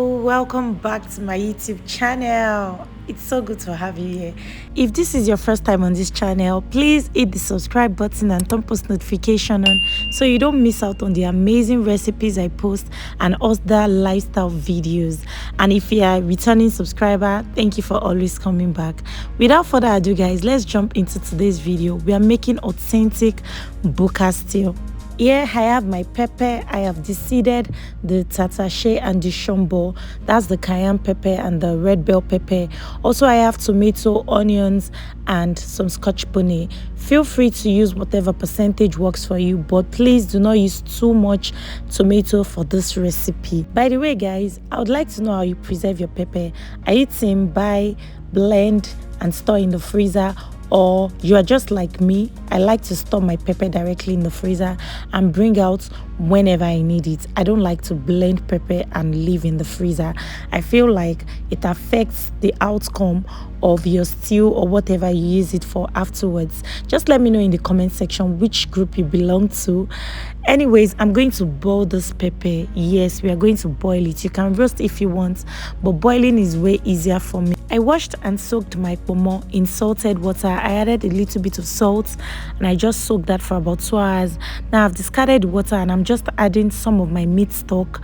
Hello, welcome back to my YouTube channel. It's so good to have you here. If this is your first time on this channel, please hit the subscribe button and turn post notification on so you don't miss out on the amazing recipes I post and other lifestyle videos. And if you are a returning subscriber, thank you for always coming back. Without further ado guys, let's jump into today's video. We are making authentic Buka stew. Here I have my pepper. I have deseeded the tatashe and the shombo. That's the cayenne pepper and the red bell pepper. Also I have tomato, onions and some scotch bonnet. Feel free to use whatever percentage works for you, but please do not use too much tomato for this recipe. By the way guys, I would like to know how you preserve your pepper. Are you team buy, blend and store in the freezer, or you are just like me? I like to store my pepper directly in the freezer and bring out whenever I need it. I don't like to blend pepper and leave in the freezer. I feel like it affects the outcome of your stew or whatever you use it for afterwards. Just let me know in the comment section which group you belong to. Anyways, I'm going to boil this pepper. Yes, we are going to boil it. You can roast if you want, but boiling is way easier for me. I washed and soaked my pomo in salted water. I added a little bit of salt and I just soaked that for about 2 hours. Now I've discarded the water and I'm just adding some of my meat stock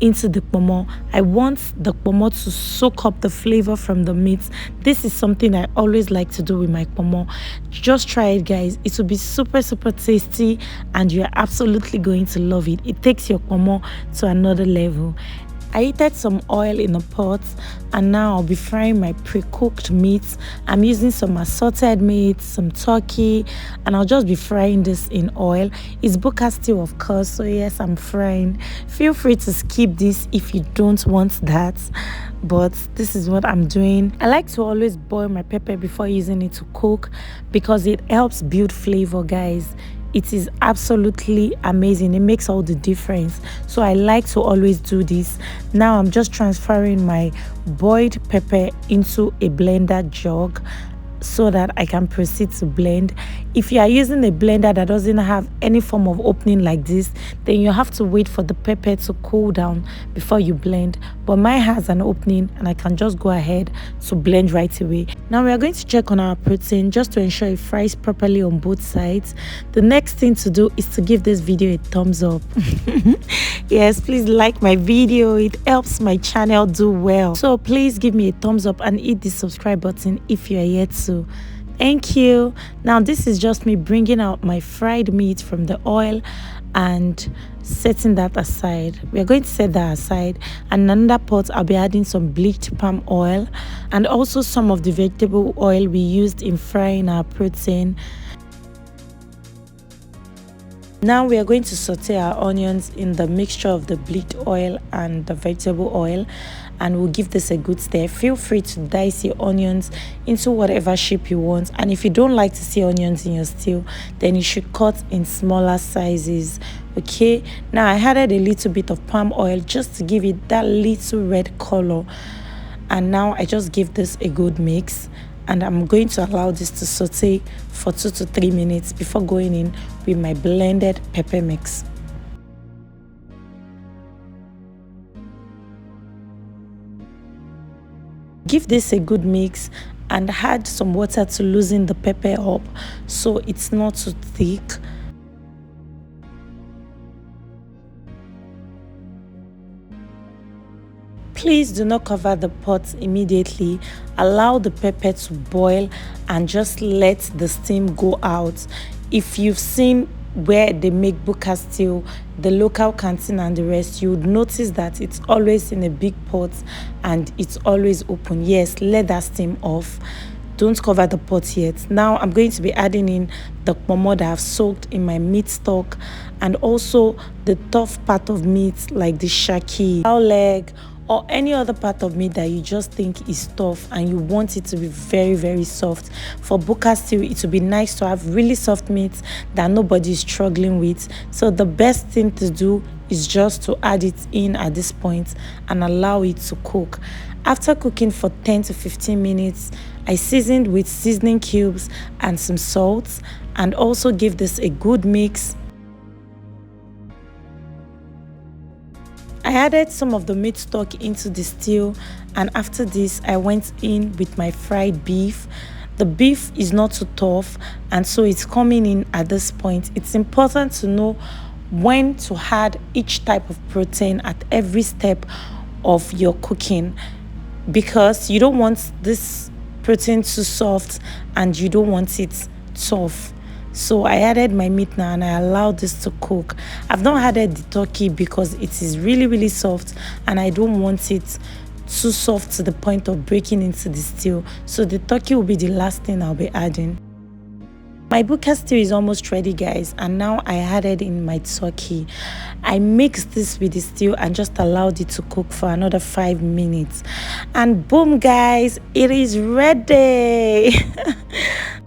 into the pomo. I want the pomo to soak up the flavor from the meat. This is something I always like to do with my pomo. Just try it guys. It will be super tasty and you're absolutely going to love it. It takes your pomo to another level. I heated some oil in a pot and now I'll be frying my pre-cooked meats. I'm using some assorted meat, some turkey, and I'll just be frying this in oil. It's Buka stew of course, so yes, I'm frying. Feel free to skip this if you don't want that, but this is what I'm doing. I like to always boil my pepper before using it to cook because it helps build flavor guys. It is absolutely amazing. It makes all the difference. So I like to always do this. Now I'm just transferring my boiled pepper into a blender jug so that I can proceed to blend. If you are using a blender that doesn't have any form of opening like this, then you have to wait for the pepper to cool down before you blend. But mine has an opening and I can just go ahead to blend right away. Now we are going to check on our protein just to ensure it fries properly on both sides. The next thing to do is to give this video a thumbs up. Yes, please like my video. It helps my channel do well. So please give me a thumbs up and hit the subscribe button if you are yet to. Thank you. Now this is just me bringing out my fried meat from the oil and setting that aside. We are going to set that aside, and in another pot I'll be adding some bleached palm oil and also some of the vegetable oil we used in frying our protein. Now we are going to saute our onions in the mixture of the bleached oil and the vegetable oil, and we'll give this a good stir. Feel free to dice your onions into whatever shape you want, and if you don't like to see onions in your stew, then you should cut in smaller sizes. Okay, now I added a little bit of palm oil just to give it that little red color, and now I just give this a good mix. And I'm going to allow this to saute for 2 to 3 minutes before going in with my blended pepper mix. Give this a good mix and add some water to loosen the pepper up so it's not too thick. Please do not cover the pot immediately. Allow the pepper to boil and just let the steam go out. If you've seen where they make Buka stew, the local canteen and the rest, you would notice that it's always in a big pot and it's always open. Yes, let that steam off. Don't cover the pot yet. Now I'm going to be adding in the pomo that I've soaked in my meat stock, and also the tough part of meat like the shaki, cow leg, or any other part of meat that you just think is tough and you want it to be very soft. For Buka stew, it would be nice to have really soft meat that nobody is struggling with. So the best thing to do is just to add it in at this point and allow it to cook. After cooking for 10 to 15 minutes, I seasoned with seasoning cubes and some salt, and also give this a good mix. I added some of the meat stock into the stew, and after this I went in with my fried beef. The beef is not too tough, and so it's coming in at this point. It's important to know when to add each type of protein at every step of your cooking, because you don't want this protein too soft and you don't want it tough. So I added my meat now and I allowed this to cook. I've not added the turkey because it is really soft and I don't want it too soft to the point of breaking into the stew. So the turkey will be the last thing I'll be adding. My Buka stew is almost ready, guys, and now I added in my turkey. I mixed this with the stew and just allowed it to cook for another 5 minutes, and boom, guys, it is ready.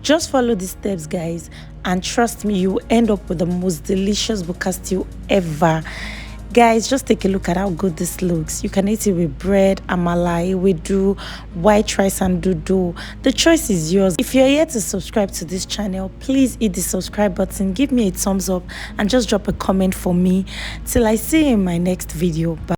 Just follow the steps, guys, and trust me, you will end up with the most delicious Buka stew ever. Guys, just take a look at how good this looks. You can eat it with bread, amala, ewedu, white rice and dodo. The choice is yours. If you're yet to subscribe to this channel, please hit the subscribe button, give me a thumbs up, and just drop a comment for me. Till I see you in my next video. Bye.